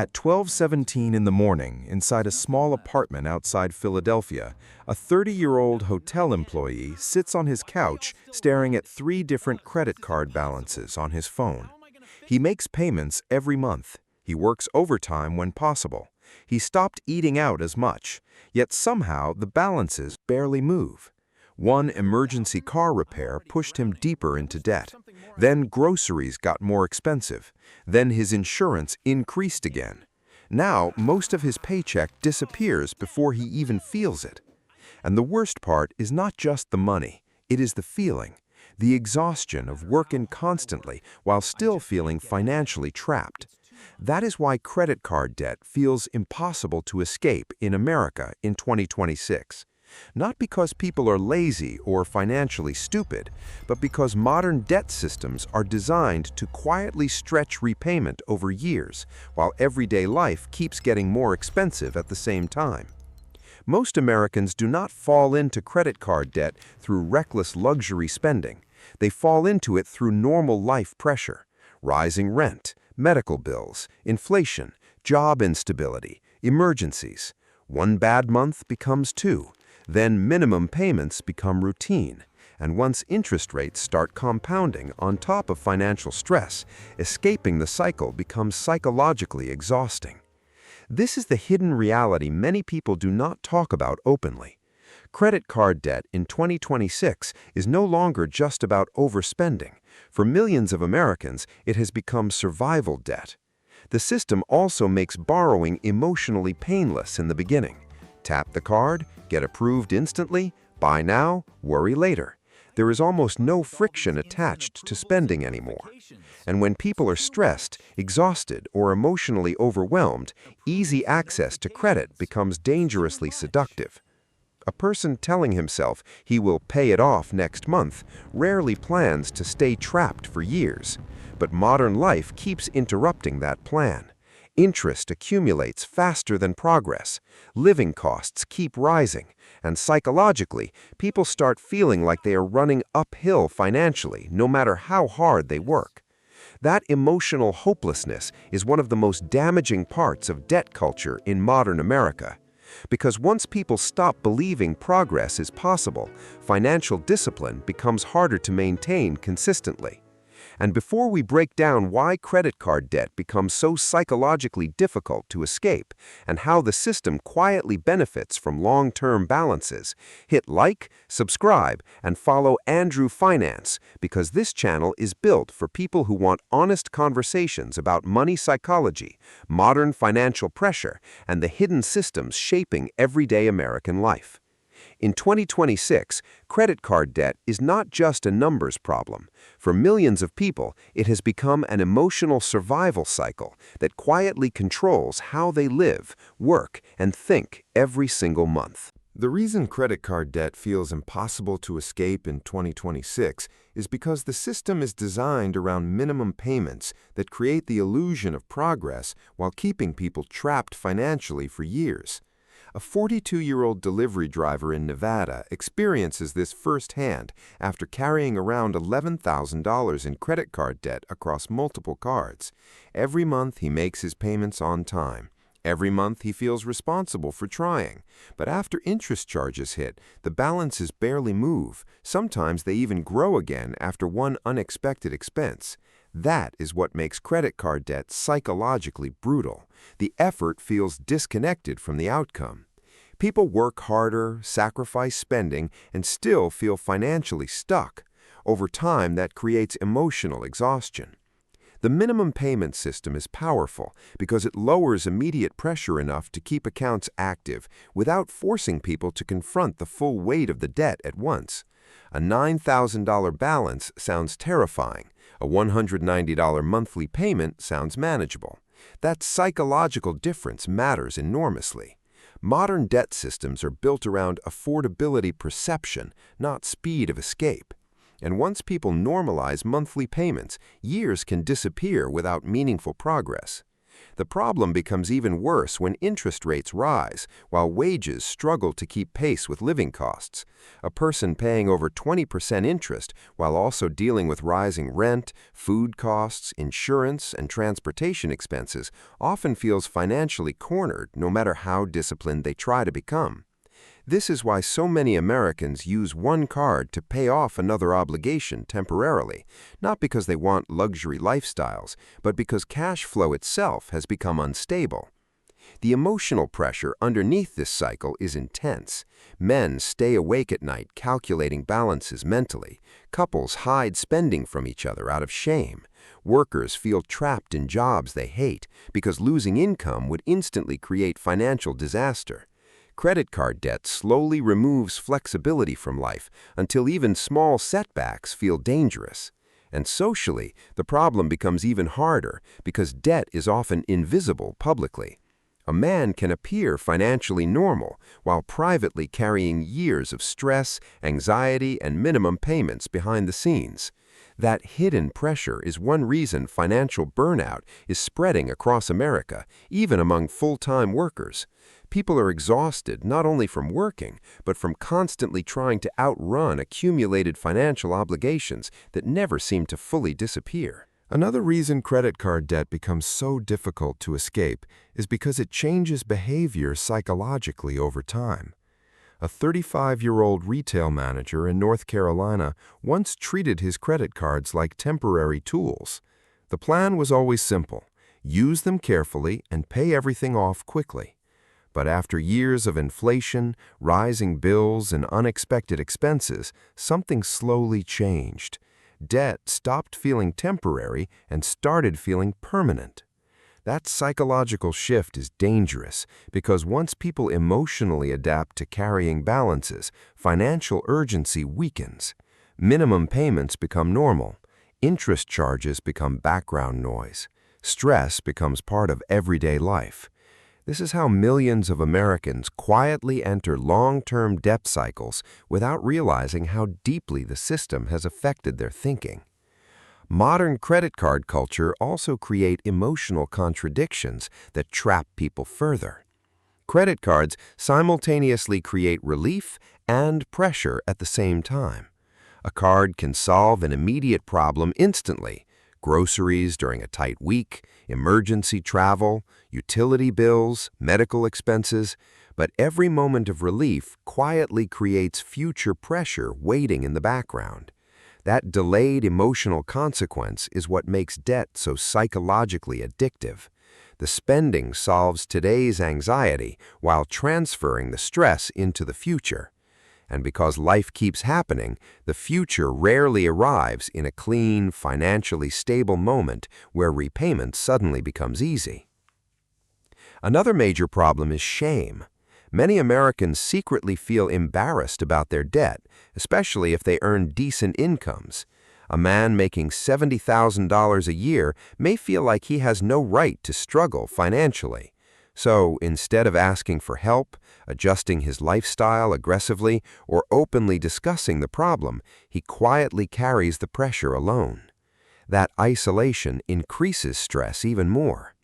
At 12:17 in the morning, inside a small apartment outside Philadelphia, a 30-year-old hotel employee sits on his couch staring at 3 different credit card balances on his phone. He makes payments every month. He works overtime when possible. He stopped eating out as much, yet somehow the balances barely move. One emergency car repair pushed him deeper into debt. Then groceries got more expensive. Then his insurance increased again. Now, most of his paycheck disappears before he even feels it. And the worst part is not just the money, it is the feeling, the exhaustion of working constantly while still feeling financially trapped. That is why credit card debt feels impossible to escape in America in 2026. Not because people are lazy or financially stupid, but because modern debt systems are designed to quietly stretch repayment over years, while everyday life keeps getting more expensive at the same time. Most Americans do not fall into credit card debt through reckless luxury spending. They fall into it through normal life pressure: rising rent, medical bills, inflation, job instability, emergencies. One bad month becomes two. Then minimum payments become routine, and once interest rates start compounding on top of financial stress, escaping the cycle becomes psychologically exhausting. This is the hidden reality many people do not talk about openly. Credit card debt in 2026 is no longer just about overspending. For millions of Americans, it has become survival debt. The system also makes borrowing emotionally painless in the beginning. Tap the card, get approved instantly, buy now, worry later. There is almost no friction attached to spending anymore. And when people are stressed, exhausted, or emotionally overwhelmed, easy access to credit becomes dangerously seductive. A person telling himself he will pay it off next month rarely plans to stay trapped for years. But modern life keeps interrupting that plan. Interest accumulates faster than progress, living costs keep rising, and psychologically, people start feeling like they are running uphill financially no matter how hard they work. That emotional hopelessness is one of the most damaging parts of debt culture in modern America. Because once people stop believing progress is possible, financial discipline becomes harder to maintain consistently. And before we break down why credit card debt becomes so psychologically difficult to escape and how the system quietly benefits from long-term balances, hit like, subscribe, and follow Andrew Finance, because this channel is built for people who want honest conversations about money psychology, modern financial pressure, and the hidden systems shaping everyday American life. In 2026, credit card debt is not just a numbers problem. For millions of people, it has become an emotional survival cycle that quietly controls how they live, work, and think every single month. The reason credit card debt feels impossible to escape in 2026 is because the system is designed around minimum payments that create the illusion of progress while keeping people trapped financially for years. A 42-year-old delivery driver in Nevada experiences this firsthand after carrying around $11,000 in credit card debt across multiple cards. Every month he makes his payments on time. Every month he feels responsible for trying. But after interest charges hit, the balances barely move. Sometimes they even grow again after one unexpected expense. That is what makes credit card debt psychologically brutal. The effort feels disconnected from the outcome. People work harder, sacrifice spending, and still feel financially stuck. Over time, that creates emotional exhaustion. The minimum payment system is powerful because it lowers immediate pressure enough to keep accounts active without forcing people to confront the full weight of the debt at once. A $9,000 balance sounds terrifying. A $190 monthly payment sounds manageable. That psychological difference matters enormously. Modern debt systems are built around affordability perception, not speed of escape. And once people normalize monthly payments, years can disappear without meaningful progress. The problem becomes even worse when interest rates rise, while wages struggle to keep pace with living costs. A person paying over 20% interest while also dealing with rising rent, food costs, insurance, and transportation expenses often feels financially cornered no matter how disciplined they try to become. This is why so many Americans use one card to pay off another obligation temporarily, not because they want luxury lifestyles, but because cash flow itself has become unstable. The emotional pressure underneath this cycle is intense. Men stay awake at night calculating balances mentally. Couples hide spending from each other out of shame. Workers feel trapped in jobs they hate because losing income would instantly create financial disaster. Credit card debt slowly removes flexibility from life until even small setbacks feel dangerous. And socially, the problem becomes even harder because debt is often invisible publicly. A man can appear financially normal while privately carrying years of stress, anxiety, and minimum payments behind the scenes. That hidden pressure is one reason financial burnout is spreading across America, even among full-time workers. People are exhausted not only from working, but from constantly trying to outrun accumulated financial obligations that never seem to fully disappear. Another reason credit card debt becomes so difficult to escape is because it changes behavior psychologically over time. A 35-year-old retail manager in North Carolina once treated his credit cards like temporary tools. The plan was always simple: use them carefully and pay everything off quickly. But after years of inflation, rising bills, and unexpected expenses, something slowly changed. Debt stopped feeling temporary and started feeling permanent. That psychological shift is dangerous because once people emotionally adapt to carrying balances, financial urgency weakens. Minimum payments become normal. Interest charges become background noise. Stress becomes part of everyday life. This is how millions of Americans quietly enter long-term debt cycles without realizing how deeply the system has affected their thinking. Modern credit card culture also creates emotional contradictions that trap people further. Credit cards simultaneously create relief and pressure at the same time. A card can solve an immediate problem instantly: groceries during a tight week, emergency travel, utility bills, medical expenses, but every moment of relief quietly creates future pressure waiting in the background. That delayed emotional consequence is what makes debt so psychologically addictive. The spending solves today's anxiety while transferring the stress into the future. And because life keeps happening, the future rarely arrives in a clean, financially stable moment where repayment suddenly becomes easy. Another major problem is shame. Many Americans secretly feel embarrassed about their debt, especially if they earn decent incomes. A man making $70,000 a year may feel like he has no right to struggle financially. So, instead of asking for help, adjusting his lifestyle aggressively, or openly discussing the problem, he quietly carries the pressure alone. That isolation increases stress even more.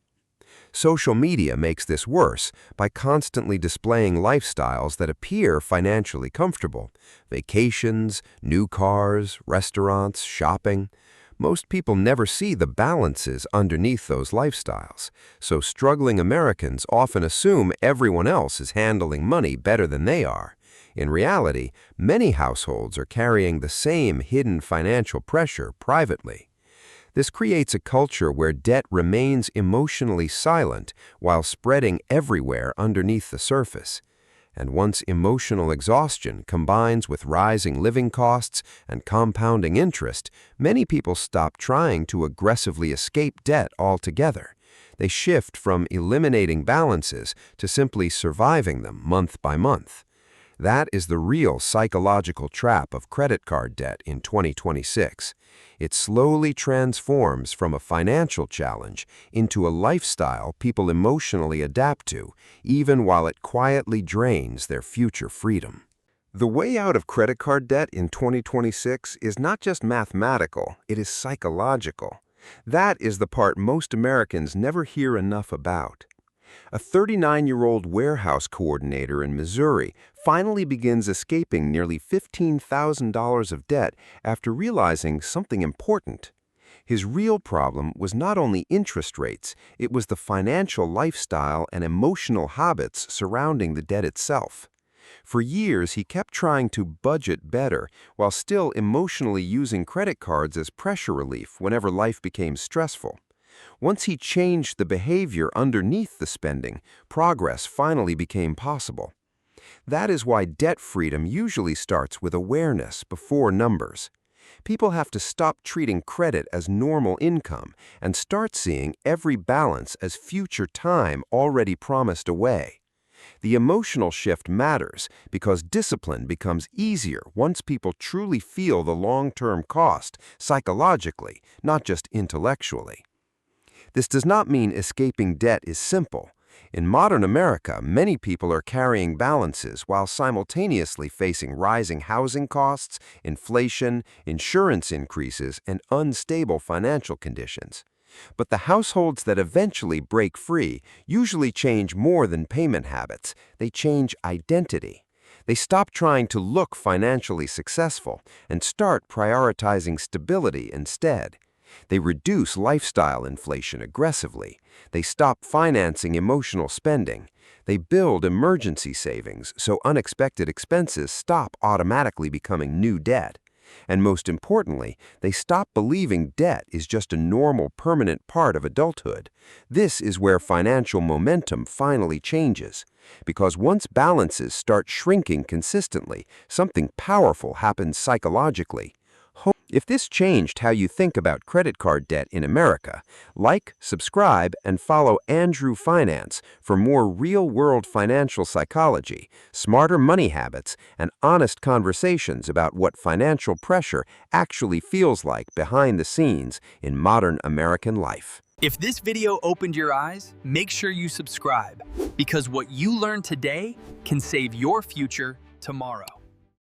Social media makes this worse by constantly displaying lifestyles that appear financially comfortable: vacations, new cars, restaurants, shopping. Most people never see the balances underneath those lifestyles, so struggling Americans often assume everyone else is handling money better than they are. In reality, many households are carrying the same hidden financial pressure privately. This creates a culture where debt remains emotionally silent while spreading everywhere underneath the surface. And once emotional exhaustion combines with rising living costs and compounding interest, many people stop trying to aggressively escape debt altogether. They shift from eliminating balances to simply surviving them month by month. That is the real psychological trap of credit card debt in 2026. It slowly transforms from a financial challenge into a lifestyle people emotionally adapt to, even while it quietly drains their future freedom. The way out of credit card debt in 2026 is not just mathematical, it is psychological. That is the part most Americans never hear enough about. A 39-year-old warehouse coordinator in Missouri finally begins escaping nearly $15,000 of debt after realizing something important. His real problem was not only interest rates, it was the financial lifestyle and emotional habits surrounding the debt itself. For years, he kept trying to budget better while still emotionally using credit cards as pressure relief whenever life became stressful. Once he changed the behavior underneath the spending, progress finally became possible. That is why debt freedom usually starts with awareness before numbers. People have to stop treating credit as normal income and start seeing every balance as future time already promised away. The emotional shift matters because discipline becomes easier once people truly feel the long-term cost, psychologically, not just intellectually. This does not mean escaping debt is simple. In modern America, many people are carrying balances while simultaneously facing rising housing costs, inflation, insurance increases, and unstable financial conditions. But the households that eventually break free usually change more than payment habits. They change identity. They stop trying to look financially successful and start prioritizing stability instead. They reduce lifestyle inflation aggressively. They stop financing emotional spending. They build emergency savings so unexpected expenses stop automatically becoming new debt. And most importantly, they stop believing debt is just a normal, permanent part of adulthood. This is where financial momentum finally changes. Because once balances start shrinking consistently, something powerful happens psychologically. If this changed how you think about credit card debt in America, like, subscribe, and follow Andrew Finance for more real-world financial psychology, smarter money habits, and honest conversations about what financial pressure actually feels like behind the scenes in modern American life. If this video opened your eyes, make sure you subscribe, because what you learn today can save your future tomorrow.